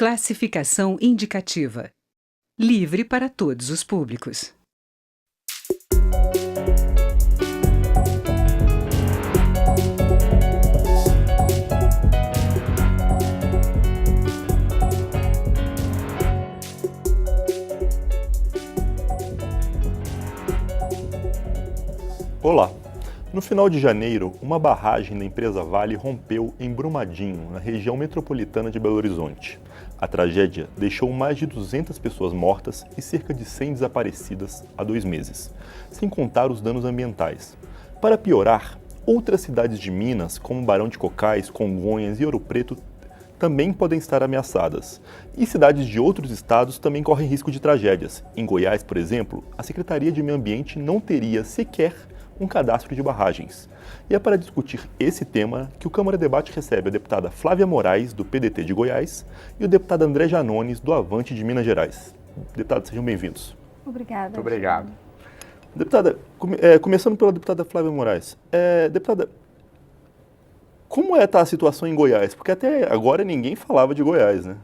Classificação indicativa. Livre para todos os públicos. Olá! No final de janeiro, uma barragem da empresa Vale rompeu em Brumadinho, na região metropolitana de Belo Horizonte. A tragédia deixou mais de 200 pessoas mortas e cerca de 100 desaparecidas há 2 meses, sem contar os danos ambientais. Para piorar, outras cidades de Minas, como Barão de Cocais, Congonhas e Ouro Preto, também podem estar ameaçadas. E cidades de outros estados também correm risco de tragédias. Em Goiás, por exemplo, a Secretaria de Meio Ambiente não teria sequer um cadastro de barragens. E é para discutir esse tema que o Câmara Debate recebe a deputada Flávia Moraes, do PDT de Goiás, e o deputado André Janones, do Avante de Minas Gerais. Deputados, sejam bem-vindos. Obrigada. Muito obrigado. Deputada, começando pela deputada Flávia Moraes. Deputada, como está a situação em Goiás? Porque até agora ninguém falava de Goiás, né?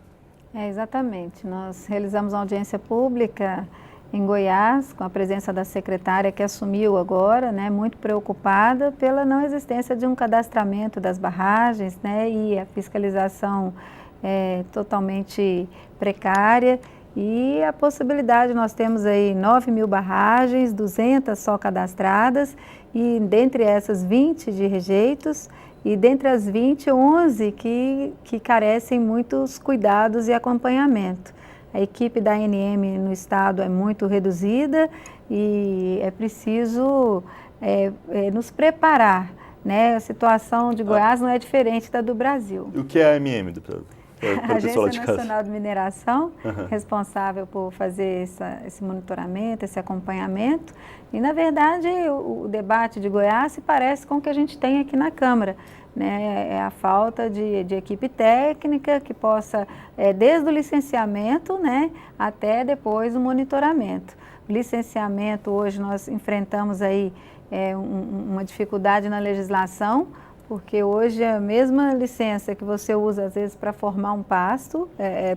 Exatamente. Nós realizamos uma audiência pública em Goiás, com a presença da secretária que assumiu agora, né, muito preocupada pela não existência de um cadastramento das barragens, né, e a fiscalização totalmente precária e a possibilidade, nós temos aí 9.000 barragens, 200 só cadastradas e dentre essas 20 de rejeitos e dentre as 20, 11 que carecem muitos cuidados e acompanhamento. A equipe da ANM no estado é muito reduzida e é preciso nos preparar, né? A situação de Goiás não é diferente da do Brasil. E o que é a AMM, deputada? A Agência Nacional de Mineração, responsável por fazer esse monitoramento, esse acompanhamento. E, na verdade, o debate de Goiás se parece com o que a gente tem aqui na Câmara. Né, é a falta de equipe técnica que possa, desde o licenciamento, né, até depois o monitoramento. O licenciamento, hoje nós enfrentamos aí uma dificuldade na legislação, porque hoje a mesma licença que você usa às vezes para formar um pasto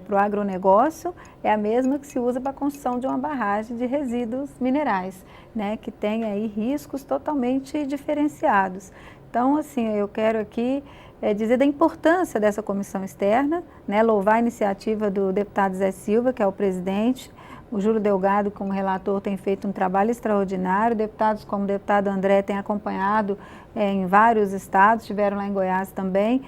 para o agronegócio é a mesma que se usa para a construção de uma barragem de resíduos minerais, né, que tem aí riscos totalmente diferenciados. Então, assim, eu quero aqui dizer da importância dessa comissão externa, né, louvar a iniciativa do deputado Zé Silva, que é o presidente, o Júlio Delgado, como relator, tem feito um trabalho extraordinário, deputados como o deputado André têm acompanhado em vários estados, estiveram lá em Goiás também,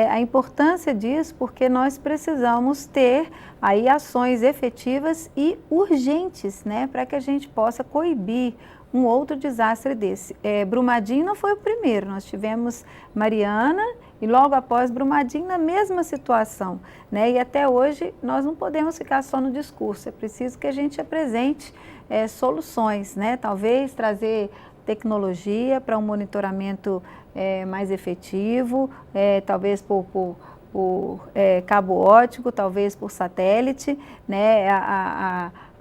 a importância disso porque nós precisamos ter aí ações efetivas e urgentes, né, para que a gente possa coibir um outro desastre desse. Brumadinho não foi o primeiro, nós tivemos Mariana e logo após Brumadinho na mesma situação, né? E até hoje nós não podemos ficar só no discurso, é preciso que a gente apresente soluções, né? Talvez trazer tecnologia para um monitoramento mais efetivo, talvez por cabo óptico, talvez por satélite, né?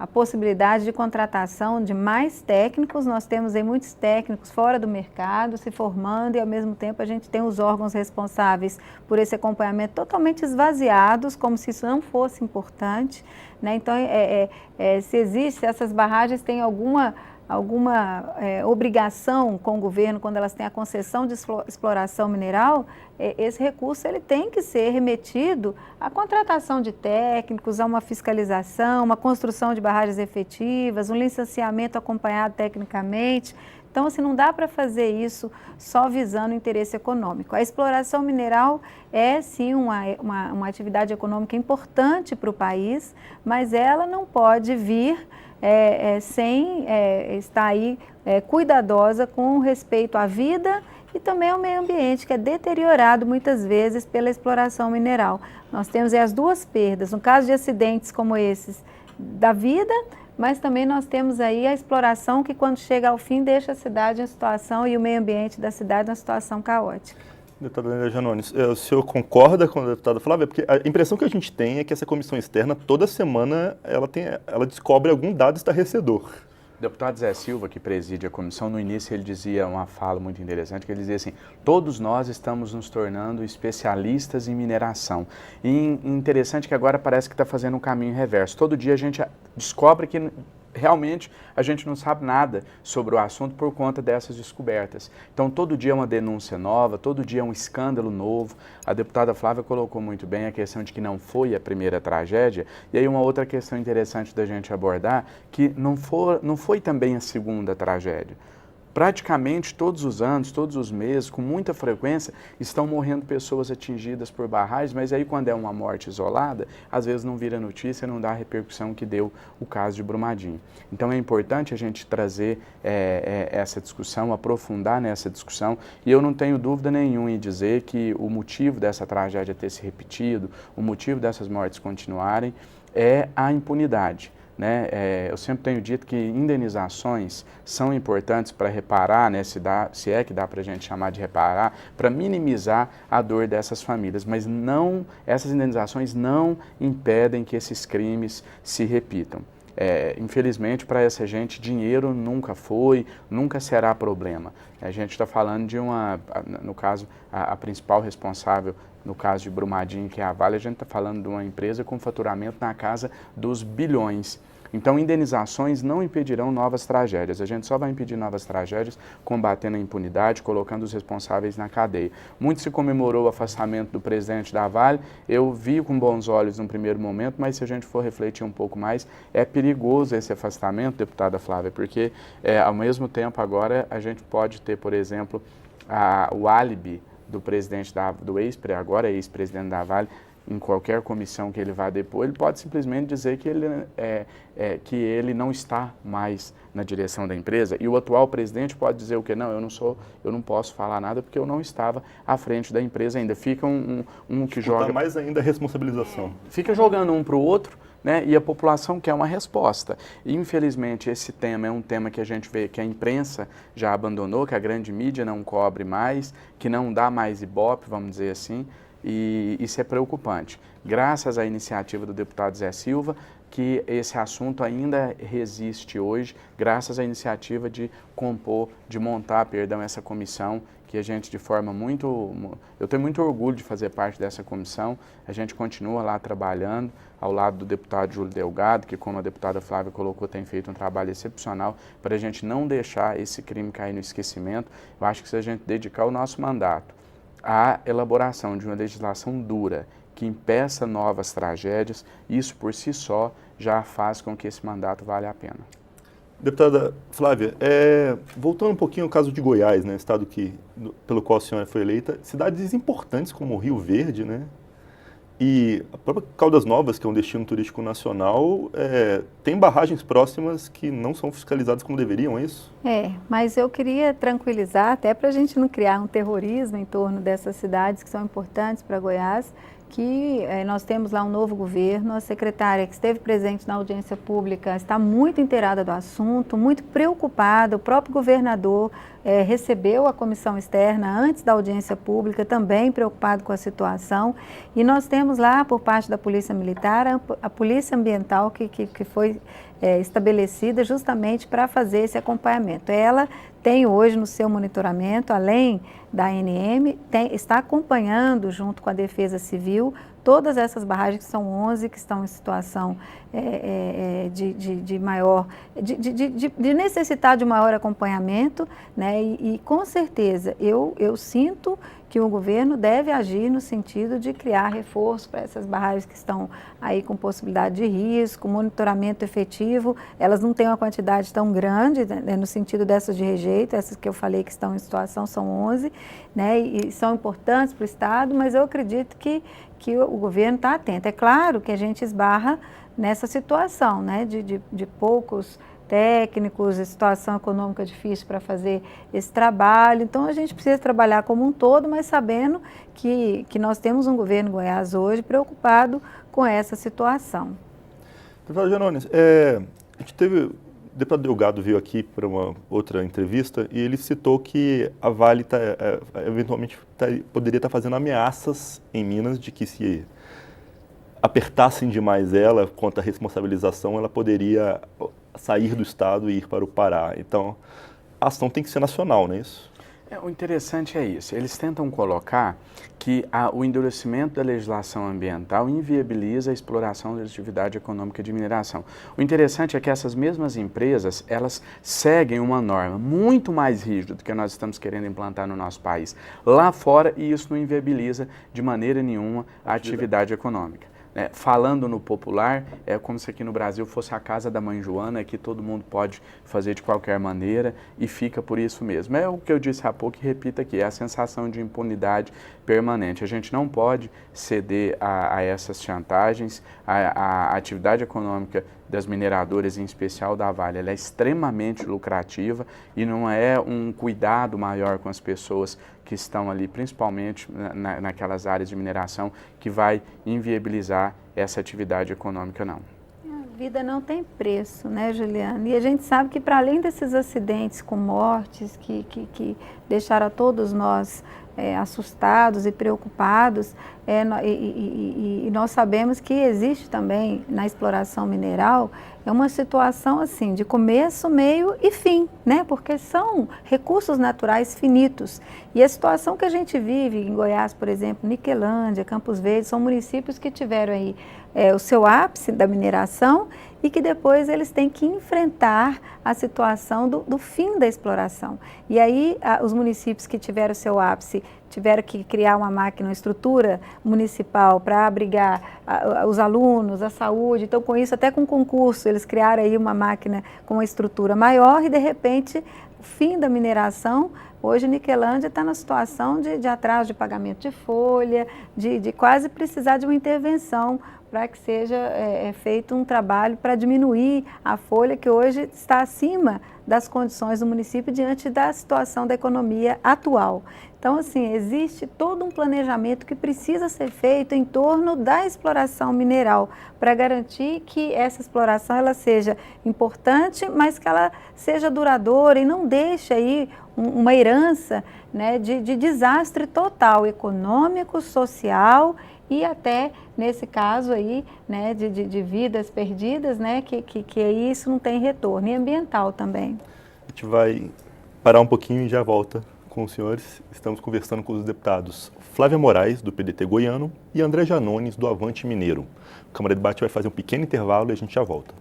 A possibilidade de contratação de mais técnicos, nós temos aí muitos técnicos fora do mercado se formando e ao mesmo tempo a gente tem os órgãos responsáveis por esse acompanhamento totalmente esvaziados, como se isso não fosse importante, né? Então, se existe, essas barragens têm alguma obrigação com o governo quando elas têm a concessão de exploração mineral, esse recurso ele tem que ser remetido à contratação de técnicos, a uma fiscalização, uma construção de barragens efetivas, um licenciamento acompanhado tecnicamente. Então, assim, não dá para fazer isso só visando o interesse econômico. A exploração mineral é, sim, uma atividade econômica importante para o país, mas ela não pode vir sem estar aí cuidadosa com respeito à vida e também ao meio ambiente, que é deteriorado muitas vezes pela exploração mineral. Nós temos as duas perdas, no caso de acidentes como esses, da vida, mas também nós temos aí a exploração que quando chega ao fim deixa a cidade em situação e o meio ambiente da cidade em uma situação caótica. Deputada André Janones, o senhor concorda com a deputada Flávia? Porque a impressão que a gente tem é que essa comissão externa, toda semana, ela descobre algum dado estarrecedor. O deputado Zé Silva, que preside a comissão, no início ele dizia uma fala muito interessante, que ele dizia assim, todos nós estamos nos tornando especialistas em mineração. E interessante que agora parece que está fazendo um caminho reverso. Todo dia a gente descobre que realmente a gente não sabe nada sobre o assunto por conta dessas descobertas. Então todo dia é uma denúncia nova, todo dia é um escândalo novo. A deputada Flávia colocou muito bem a questão de que não foi a primeira tragédia, e aí uma outra questão interessante da gente abordar, que não foi também a segunda tragédia. Praticamente todos os anos, todos os meses, com muita frequência, estão morrendo pessoas atingidas por barragens, mas aí quando é uma morte isolada, às vezes não vira notícia, não dá a repercussão que deu o caso de Brumadinho. Então é importante a gente trazer essa discussão, aprofundar nessa discussão, e eu não tenho dúvida nenhuma em dizer que o motivo dessa tragédia ter se repetido, o motivo dessas mortes continuarem, é a impunidade. Né? Eu sempre tenho dito que indenizações são importantes para reparar, né, se é que dá para a gente chamar de reparar, para minimizar a dor dessas famílias, mas não, essas indenizações não impedem que esses crimes se repitam. Infelizmente, para essa gente, dinheiro nunca foi, nunca será problema. A gente está falando de no caso, a principal responsável, no caso de Brumadinho, que é a Vale, a gente está falando de uma empresa com faturamento na casa dos bilhões. Então, indenizações não impedirão novas tragédias. A gente só vai impedir novas tragédias combatendo a impunidade, colocando os responsáveis na cadeia. Muito se comemorou o afastamento do presidente da Vale. Eu vi com bons olhos no primeiro momento, mas se a gente for refletir um pouco mais, é perigoso esse afastamento, deputada Flávia, porque ao mesmo tempo agora a gente pode ter, por exemplo, o álibi do presidente do agora ex-presidente da Vale, em qualquer comissão que ele vá depor, ele pode simplesmente dizer que ele não está mais na direção da empresa, e o atual presidente pode dizer o que? Não, eu não posso falar nada porque eu não estava à frente da empresa ainda. Fica um que joga... mais ainda a responsabilização. Fica jogando um para o outro, né? E a população quer uma resposta. E, infelizmente, esse tema é um tema que a gente vê que a imprensa já abandonou, que a grande mídia não cobre mais, que não dá mais ibope, vamos dizer assim, e isso é preocupante. Graças à iniciativa do deputado Zé Silva, que esse assunto ainda resiste hoje, graças à iniciativa de montar, essa comissão, que a gente de forma eu tenho muito orgulho de fazer parte dessa comissão, a gente continua lá trabalhando, ao lado do deputado Júlio Delgado, que como a deputada Flávia colocou, tem feito um trabalho excepcional para a gente não deixar esse crime cair no esquecimento. Eu acho que se a gente dedicar o nosso mandato à elaboração de uma legislação dura, que impeça novas tragédias, isso por si só já faz com que esse mandato valha a pena. Deputada Flávia, voltando um pouquinho ao caso de Goiás, né, estado pelo qual a senhora foi eleita, cidades importantes como Rio Verde, né, e a própria Caldas Novas, que é um destino turístico nacional, tem barragens próximas que não são fiscalizadas como deveriam, é isso? Mas eu queria tranquilizar, até para a gente não criar um terrorismo em torno dessas cidades que são importantes para Goiás, que nós temos lá um novo governo, a secretária que esteve presente na audiência pública está muito inteirada do assunto, muito preocupada, o próprio governador recebeu a comissão externa antes da audiência pública, também preocupado com a situação, e nós temos lá, por parte da Polícia Militar, a Polícia Ambiental que foi estabelecida justamente para fazer esse acompanhamento. Ela tem hoje no seu monitoramento, além da ANM, está acompanhando junto com a Defesa Civil todas essas barragens, que são 11, que estão em situação de necessitar de maior acompanhamento, né? E com certeza eu sinto que o governo deve agir no sentido de criar reforço para essas barragens que estão aí com possibilidade de risco, monitoramento efetivo. Elas não têm uma quantidade tão grande, né, no sentido dessas de rejeito, essas que eu falei que estão em situação são 11, né, e são importantes para o Estado, mas eu acredito que o governo está atento. É claro que a gente esbarra nessa situação, né, de poucos técnicos, situação econômica difícil para fazer esse trabalho. Então, a gente precisa trabalhar como um todo, mas sabendo que nós temos um governo Goiás hoje preocupado com essa situação. Deputado Janones, a gente teve, o deputado Delgado veio aqui para uma outra entrevista e ele citou que a Vale eventualmente poderia estar fazendo ameaças em Minas de que se apertassem demais ela quanto à responsabilização, ela poderia sair do estado e ir para o Pará. Então, a ação tem que ser nacional, não é isso? O interessante é isso, eles tentam colocar que o endurecimento da legislação ambiental inviabiliza a exploração da atividade econômica de mineração. O interessante é que essas mesmas empresas, elas seguem uma norma muito mais rígida do que nós estamos querendo implantar no nosso país lá fora, e isso não inviabiliza de maneira nenhuma a atividade econômica. Falando no popular, é como se aqui no Brasil fosse a casa da mãe Joana, que todo mundo pode fazer de qualquer maneira e fica por isso mesmo. É o que eu disse há pouco e repito aqui, é a sensação de impunidade permanente. A gente não pode ceder a essas chantagens. A atividade econômica das mineradoras, em especial da Vale, ela é extremamente lucrativa e não é um cuidado maior com as pessoas que estão ali, principalmente naquelas áreas de mineração, que vai inviabilizar essa atividade econômica, não. A vida não tem preço, né, Juliana? E a gente sabe que, para além desses acidentes com mortes que deixaram a todos nós assustados e preocupados, e nós sabemos que existe também na exploração mineral uma situação assim de começo, meio e fim, né? Porque são recursos naturais finitos. E a situação que a gente vive em Goiás, por exemplo, Niquelândia, Campos Verdes, são municípios que tiveram aí o seu ápice da mineração e que depois eles têm que enfrentar a situação do fim da exploração. E aí os municípios que tiveram seu ápice tiveram que criar uma máquina, uma estrutura municipal para abrigar os alunos, a saúde. Então, com isso, até com concurso, eles criaram aí uma máquina com uma estrutura maior e, de repente, o fim da mineração. Hoje, Niquelândia está na situação de atraso de pagamento de folha, de quase precisar de uma intervenção para que seja feito um trabalho para diminuir a folha, que hoje está acima das condições do município diante da situação da economia atual. Então, assim, existe todo um planejamento que precisa ser feito em torno da exploração mineral, para garantir que essa exploração ela seja importante, mas que ela seja duradoura e não deixe aí uma herança, né, de desastre total, econômico, social e até, nesse caso aí, né, de vidas perdidas, né, que aí isso não tem retorno, e ambiental também. A gente vai parar um pouquinho e já volta com os senhores. Estamos conversando com os deputados Flávia Moraes, do PDT goiano, e André Janones, do Avante Mineiro. O Câmara de Debate vai fazer um pequeno intervalo e a gente já volta.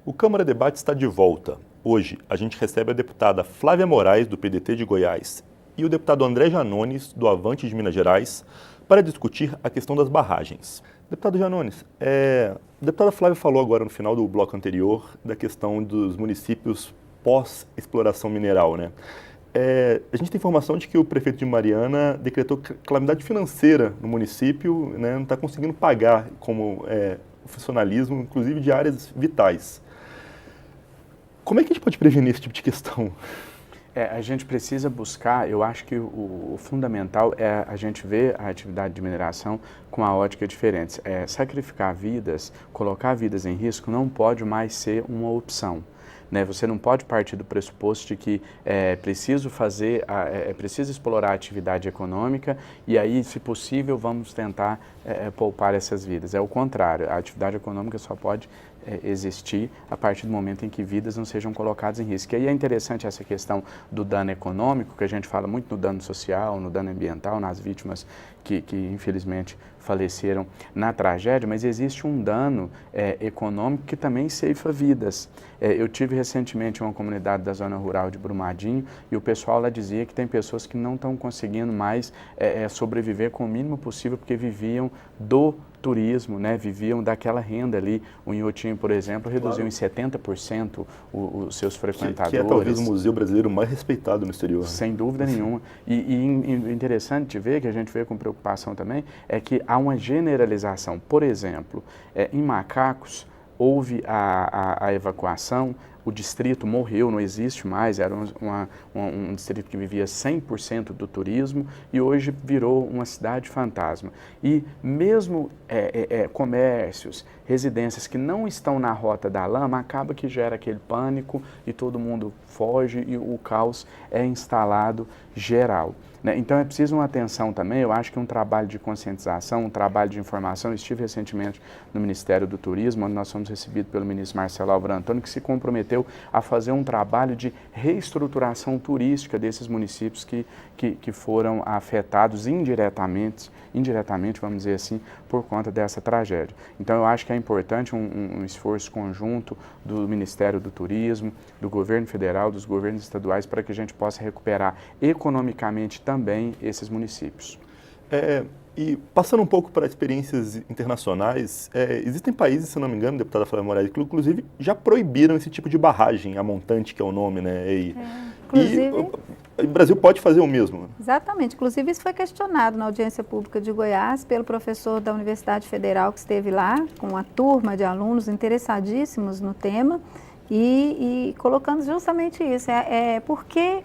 O Câmara de Debate está de volta. Hoje, a gente recebe a deputada Flávia Moraes, do PDT de Goiás, e o deputado André Janones, do Avante de Minas Gerais, para discutir a questão das barragens. Deputado Janones, a deputada Flávia falou agora no final do bloco anterior da questão dos municípios pós-exploração mineral, né? A gente tem informação de que o prefeito de Mariana decretou calamidade financeira no município, né? Não está conseguindo pagar como o funcionalismo, inclusive de áreas vitais. Como é que a gente pode prevenir esse tipo de questão? A gente precisa buscar, eu acho que o fundamental é a gente ver a atividade de mineração com uma ótica diferente. Sacrificar vidas, colocar vidas em risco não pode mais ser uma opção. Né? Você não pode partir do pressuposto de que é preciso explorar a atividade econômica e aí, se possível, vamos tentar poupar essas vidas. É o contrário, a atividade econômica só pode existir a partir do momento em que vidas não sejam colocadas em risco. E aí é interessante essa questão do dano econômico, que a gente fala muito no dano social, no dano ambiental, nas vítimas que infelizmente faleceram na tragédia, mas existe um dano econômico que também ceifa vidas. Eu tive recentemente uma comunidade da zona rural de Brumadinho e o pessoal lá dizia que tem pessoas que não estão conseguindo mais sobreviver com o mínimo possível porque viviam do turismo, né? Viviam daquela renda ali. O Inhotim, por exemplo, reduziu em 70% os seus frequentadores. Que é talvez o museu brasileiro mais respeitado no exterior. Sem dúvida nenhuma. E interessante de ver, que a gente vê com preocupação também, é que há uma generalização. Por exemplo, em Macacos, houve a evacuação o distrito morreu, não existe mais, era um distrito que vivia 100% do turismo e hoje virou uma cidade fantasma. E mesmo comércios, residências que não estão na rota da lama, acaba que gera aquele pânico e todo mundo foge e o caos é instalado geral. Então é preciso uma atenção também, eu acho que um trabalho de conscientização, um trabalho de informação. Eu estive recentemente no Ministério do Turismo, onde nós fomos recebidos pelo ministro Marcelo Álvaro Antônio, que se comprometeu a fazer um trabalho de reestruturação turística desses municípios que foram afetados indiretamente, vamos dizer assim, por conta dessa tragédia. Então eu acho que é importante um esforço conjunto do Ministério do Turismo, do governo federal, dos governos estaduais, para que a gente possa recuperar economicamente também esses municípios. E passando um pouco para experiências internacionais, existem países, se não me engano, deputada Flávia Moraes, que inclusive já proibiram esse tipo de barragem, a montante, que é o nome, né? Inclusive, e o Brasil pode fazer o mesmo. Exatamente. Inclusive, isso foi questionado na audiência pública de Goiás pelo professor da Universidade Federal que esteve lá, com uma turma de alunos interessadíssimos no tema, e colocando justamente isso, porque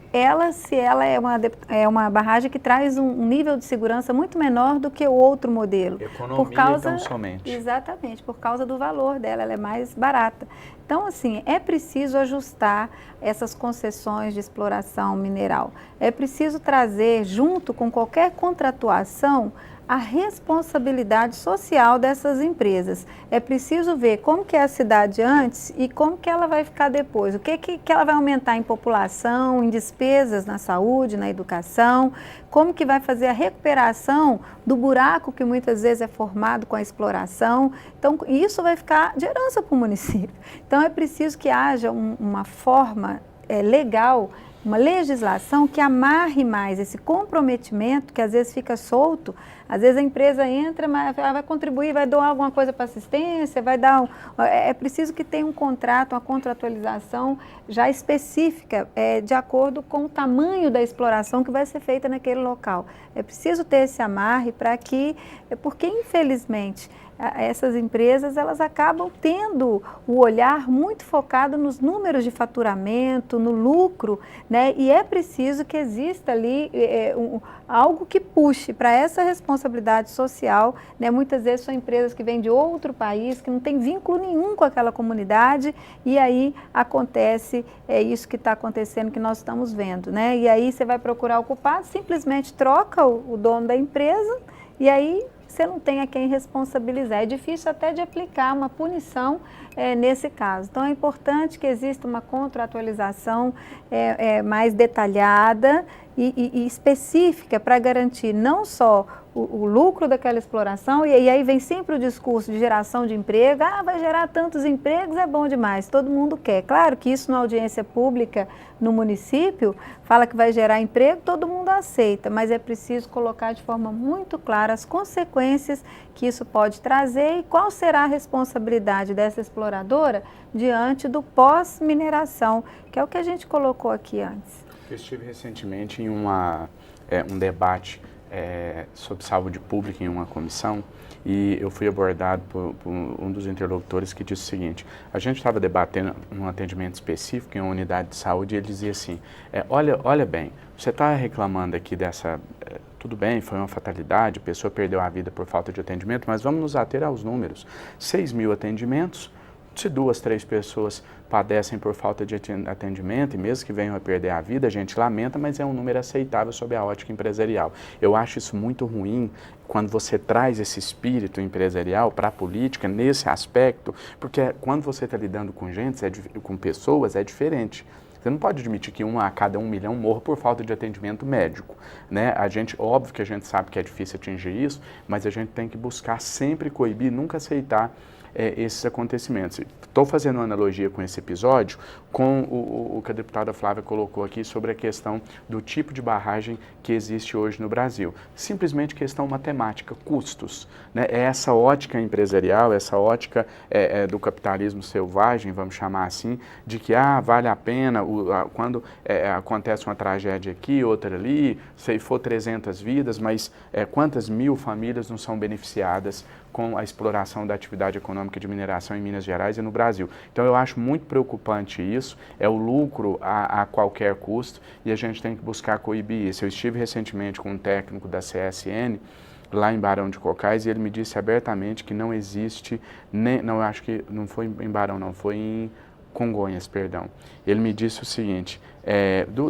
se ela é uma barragem que traz um nível de segurança muito menor do que o outro modelo. Economia, então, somente. Exatamente, por causa do valor dela, ela é mais barata. Então, assim, é preciso ajustar essas concessões de exploração mineral. É preciso trazer, junto com qualquer contratuação, a responsabilidade social dessas empresas. É preciso ver como que é a cidade antes e como que ela vai ficar depois. O que ela vai aumentar em população, em despesas na saúde, na educação, como que vai fazer a recuperação do buraco que muitas vezes é formado com a exploração. Então, isso vai ficar de herança para o município. Então, é preciso que haja uma forma legal, uma legislação que amarre mais esse comprometimento, que às vezes fica solto. Às vezes a empresa entra, mas vai contribuir, vai doar alguma coisa para assistência, vai dar é preciso que tenha um contrato, uma contratualização já específica, de acordo com o tamanho da exploração que vai ser feita naquele local. É preciso ter esse amarre porque infelizmente essas empresas, elas acabam tendo o olhar muito focado nos números de faturamento, no lucro, né? E é preciso que exista ali algo que puxe para essa responsabilidade social, né? Muitas vezes são empresas que vêm de outro país, que não tem vínculo nenhum com aquela comunidade, e aí acontece isso que está acontecendo, que nós estamos vendo, né? E aí você vai procurar o culpado, simplesmente troca o dono da empresa, e aí você não tem a quem responsabilizar. É difícil até de aplicar uma punição nesse caso. Então, é importante que exista uma contratualização mais detalhada e específica para garantir não só o lucro daquela exploração, e aí vem sempre o discurso de geração de emprego, vai gerar tantos empregos, é bom demais, todo mundo quer. Claro que isso na audiência pública no município, fala que vai gerar emprego, todo mundo aceita, mas é preciso colocar de forma muito clara as consequências que isso pode trazer e qual será a responsabilidade dessa exploradora diante do pós-mineração, que é o que a gente colocou aqui antes. Eu estive recentemente em um debate sobre saúde pública em uma comissão e eu fui abordado por um dos interlocutores que disse o seguinte: a gente estava debatendo um atendimento específico em uma unidade de saúde e ele dizia assim, olha bem, você está reclamando aqui tudo bem, foi uma fatalidade, a pessoa perdeu a vida por falta de atendimento, mas vamos nos ater aos números, 6.000 atendimentos, se 2, 3 pessoas padecem por falta de atendimento e mesmo que venham a perder a vida, a gente lamenta, mas é um número aceitável sob a ótica empresarial. Eu acho isso muito ruim quando você traz esse espírito empresarial para a política nesse aspecto, porque quando você está lidando com gente, com pessoas, é diferente. Você não pode admitir que 1 a cada 1 milhão morra por falta de atendimento médico, né? Óbvio que a gente sabe que é difícil atingir isso, mas a gente tem que buscar sempre coibir, nunca aceitar esses acontecimentos. Estou fazendo uma analogia com esse episódio com o que a deputada Flávia colocou aqui sobre a questão do tipo de barragem que existe hoje no Brasil. Simplesmente questão matemática, custos, né? É essa ótica empresarial, essa ótica do capitalismo selvagem, vamos chamar assim, de que vale a pena quando acontece uma tragédia aqui, outra ali, se for 300 vidas, mas quantas mil famílias não são beneficiadas com a exploração da atividade econômica de mineração em Minas Gerais e no Brasil. Então eu acho muito preocupante isso, é o lucro a qualquer custo e a gente tem que buscar coibir isso. Eu estive recentemente com um técnico da CSN, lá em Barão de Cocais, e ele me disse abertamente que não existe, não, eu acho que não foi em Barão não, foi em Congonhas, perdão. Ele me disse o seguinte,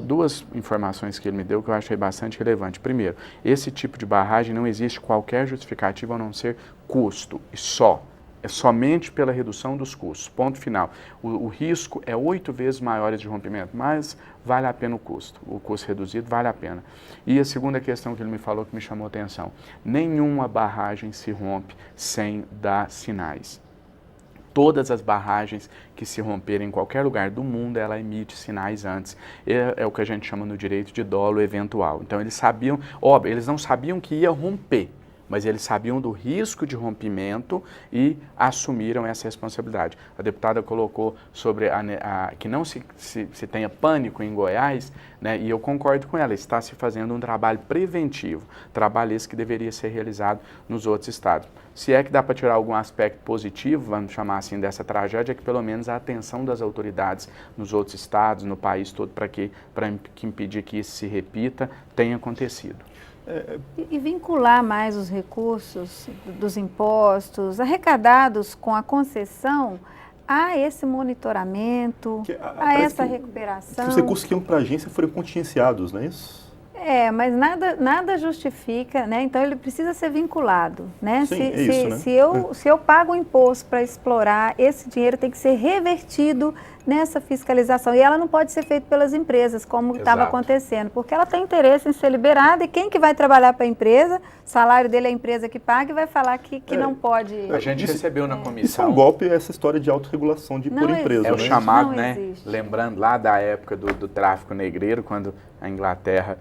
duas informações que ele me deu que eu achei bastante relevante. Primeiro, esse tipo de barragem não existe qualquer justificativa a não ser custo, e só. É somente pela redução dos custos, ponto final. O risco é 8 vezes maior de rompimento, mas vale a pena o custo reduzido vale a pena. E a segunda questão que ele me falou que me chamou a atenção, nenhuma barragem se rompe sem dar sinais. Todas as barragens que se romperem em qualquer lugar do mundo, ela emite sinais antes. É o que a gente chama no direito de dolo eventual. Então eles sabiam, óbvio, eles não sabiam que ia romper, mas eles sabiam do risco de rompimento e assumiram essa responsabilidade. A deputada colocou sobre que não se tenha pânico em Goiás, né, e eu concordo com ela, está se fazendo um trabalho preventivo, trabalho esse que deveria ser realizado nos outros estados. Se é que dá para tirar algum aspecto positivo, vamos chamar assim, dessa tragédia, é que pelo menos a atenção das autoridades nos outros estados, no país todo, para impedir que isso se repita, tenha acontecido. E vincular mais os recursos dos impostos arrecadados com a concessão a esse monitoramento, a essa recuperação. Os recursos que iam para a agência foram contingenciados, não é isso? Mas nada justifica, né? Então ele precisa ser vinculado, né? Sim, isso, né? Se eu pago um imposto para explorar, esse dinheiro tem que ser revertido nessa fiscalização. E ela não pode ser feita pelas empresas, como estava acontecendo, porque ela tem interesse em ser liberada e quem que vai trabalhar para a empresa, o salário dele é a empresa que paga e vai falar que não pode... A gente recebeu na comissão... Isso é um golpe, essa história de autorregulação por empresa. É o chamado, né? Lembrando lá da época do tráfico negreiro, quando a Inglaterra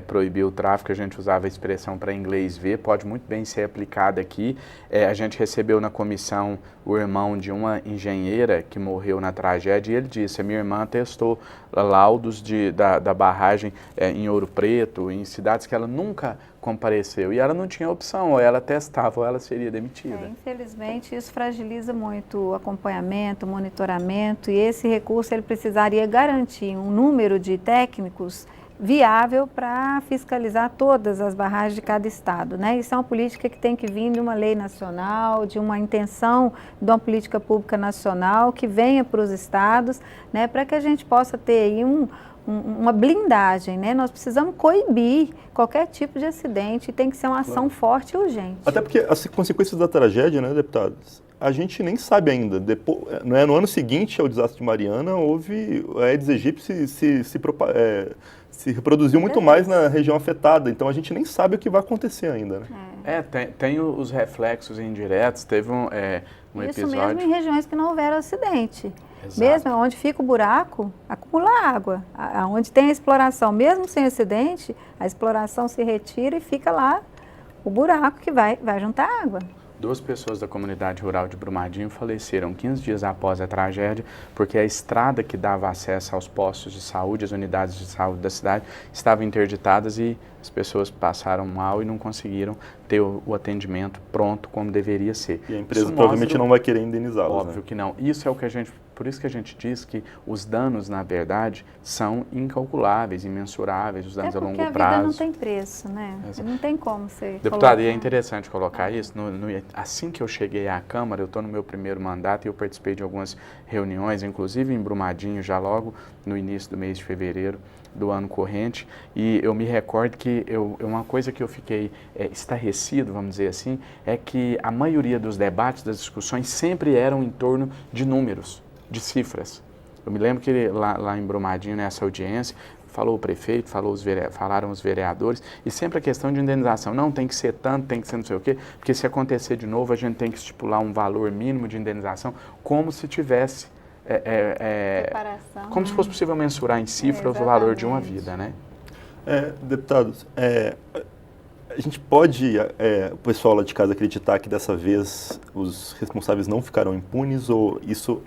proibiu o tráfico, a gente usava a expressão para inglês ver, pode muito bem ser aplicada aqui. A gente recebeu na comissão o irmão de uma engenheira que morreu na tragédia e ele disse, a minha irmã testou laudos da barragem em Ouro Preto, em cidades que ela nunca compareceu e ela não tinha opção, ou ela testava ou ela seria demitida. Infelizmente isso fragiliza muito o acompanhamento, o monitoramento, e esse recurso ele precisaria garantir um número de técnicos viável para fiscalizar todas as barragens de cada estado, né? Isso é uma política que tem que vir de uma lei nacional, de uma intenção de uma política pública nacional que venha para os estados, né? Para que a gente possa ter aí uma blindagem, né? Nós precisamos coibir qualquer tipo de acidente e tem que ser uma ação forte e urgente. Até porque as consequências da tragédia, né, deputados? A gente nem sabe ainda. Depois, no ano seguinte ao desastre de Mariana, houve a Aedes aegypti se reproduziu muito mais na região afetada, então a gente nem sabe o que vai acontecer ainda, né? Tem os reflexos indiretos, teve um episódio... Isso mesmo em regiões que não houveram acidente. Exato. Mesmo onde fica o buraco, acumula água. Onde tem a exploração, mesmo sem acidente, a exploração se retira e fica lá o buraco que vai juntar água. 2 pessoas da comunidade rural de Brumadinho faleceram 15 dias após a tragédia, porque a estrada que dava acesso aos postos de saúde, as unidades de saúde da cidade, estavam interditadas e as pessoas passaram mal e não conseguiram ter o atendimento pronto como deveria ser. E a empresa provavelmente não vai querer indenizá-los. Óbvio que não. Isso é o que por isso que a gente diz que os danos, na verdade, são incalculáveis, imensuráveis, os danos a longo prazo. Porque a vida não tem preço, né? Não tem como ser. Deputado, e é interessante colocar isso, assim que eu cheguei à Câmara, eu estou no meu primeiro mandato e eu participei de algumas reuniões, inclusive em Brumadinho, já logo no início do mês de fevereiro do ano corrente, e eu me recordo que uma coisa que eu fiquei estarrecido, vamos dizer assim, é que a maioria dos debates, das discussões sempre eram em torno de números, de cifras. Eu me lembro que lá em Brumadinho, nessa audiência, falou o prefeito, falaram os vereadores, e sempre a questão de indenização. Não, tem que ser tanto, tem que ser não sei o quê, porque se acontecer de novo, a gente tem que estipular um valor mínimo de indenização, como se tivesse, como se fosse possível mensurar em cifras o valor de uma vida, né? Deputados, a gente pode, o pessoal lá de casa, acreditar que dessa vez os responsáveis não ficarão impunes, ou isso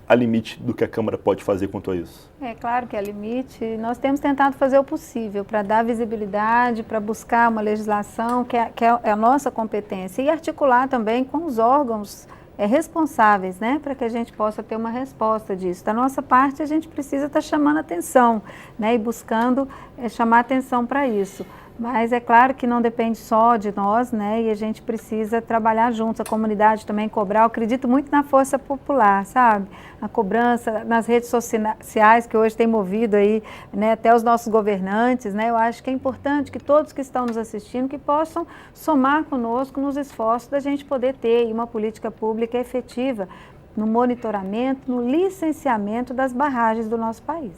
há limite do que a Câmara pode fazer quanto a isso? É claro que há limite. Nós temos tentado fazer o possível para dar visibilidade, para buscar uma legislação que é a nossa competência e articular também com os órgãos responsáveis, né, para que a gente possa ter uma resposta disso. Da nossa parte, a gente precisa estar chamando atenção, né, e buscando chamar atenção para isso. Mas é claro que não depende só de nós, né, e a gente precisa trabalhar juntos, a comunidade também cobrar. Eu acredito muito na força popular, sabe? A cobrança nas redes sociais que hoje tem movido aí, né, até os nossos governantes, né? Eu acho que é importante que todos que estão nos assistindo que possam somar conosco nos esforços da gente poder ter uma política pública efetiva no monitoramento, no licenciamento das barragens do nosso país.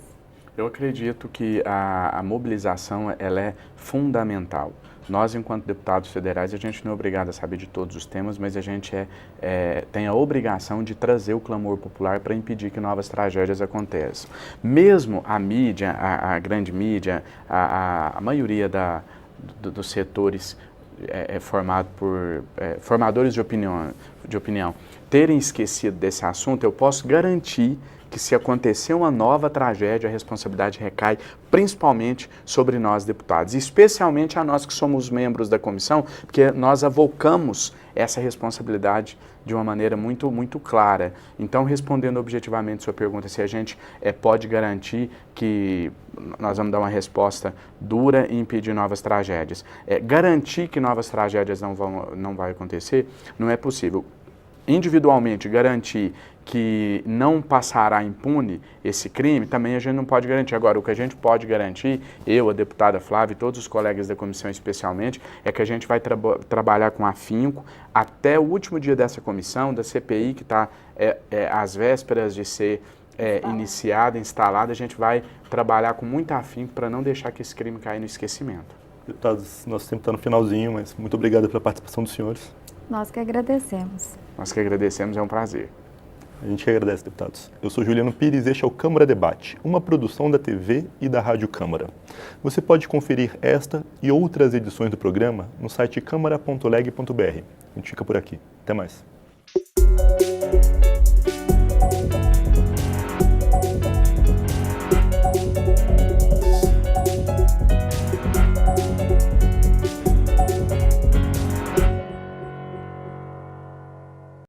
Eu acredito que a mobilização ela é fundamental. Nós, enquanto deputados federais, a gente não é obrigado a saber de todos os temas, mas a gente tem a obrigação de trazer o clamor popular para impedir que novas tragédias aconteçam. Mesmo a mídia, a grande mídia, a maioria dos setores formado por formadores de opinião terem esquecido desse assunto, eu posso garantir que se acontecer uma nova tragédia, a responsabilidade recai principalmente sobre nós deputados, especialmente a nós que somos membros da comissão, porque nós avocamos essa responsabilidade de uma maneira muito, muito clara. Então, respondendo objetivamente sua pergunta, se a gente pode garantir que nós vamos dar uma resposta dura e impedir novas tragédias. Garantir que novas tragédias não vai acontecer, não é possível. Individualmente garantir que não passará impune esse crime, também a gente não pode garantir. Agora, o que a gente pode garantir, eu, a deputada Flávia e todos os colegas da comissão especialmente, é que a gente vai trabalhar com afinco até o último dia dessa comissão, da CPI, que está às vésperas de ser iniciada, instalada, a gente vai trabalhar com muito afinco para não deixar que esse crime caia no esquecimento. Deputados, nosso tempo está no finalzinho, mas muito obrigado pela participação dos senhores. Nós que agradecemos. Nós que agradecemos, é um prazer. A gente que agradece, deputados. Eu sou Juliano Pires e este é o Câmara Debate, uma produção da TV e da Rádio Câmara. Você pode conferir esta e outras edições do programa no site câmara.leg.br. A gente fica por aqui. Até mais.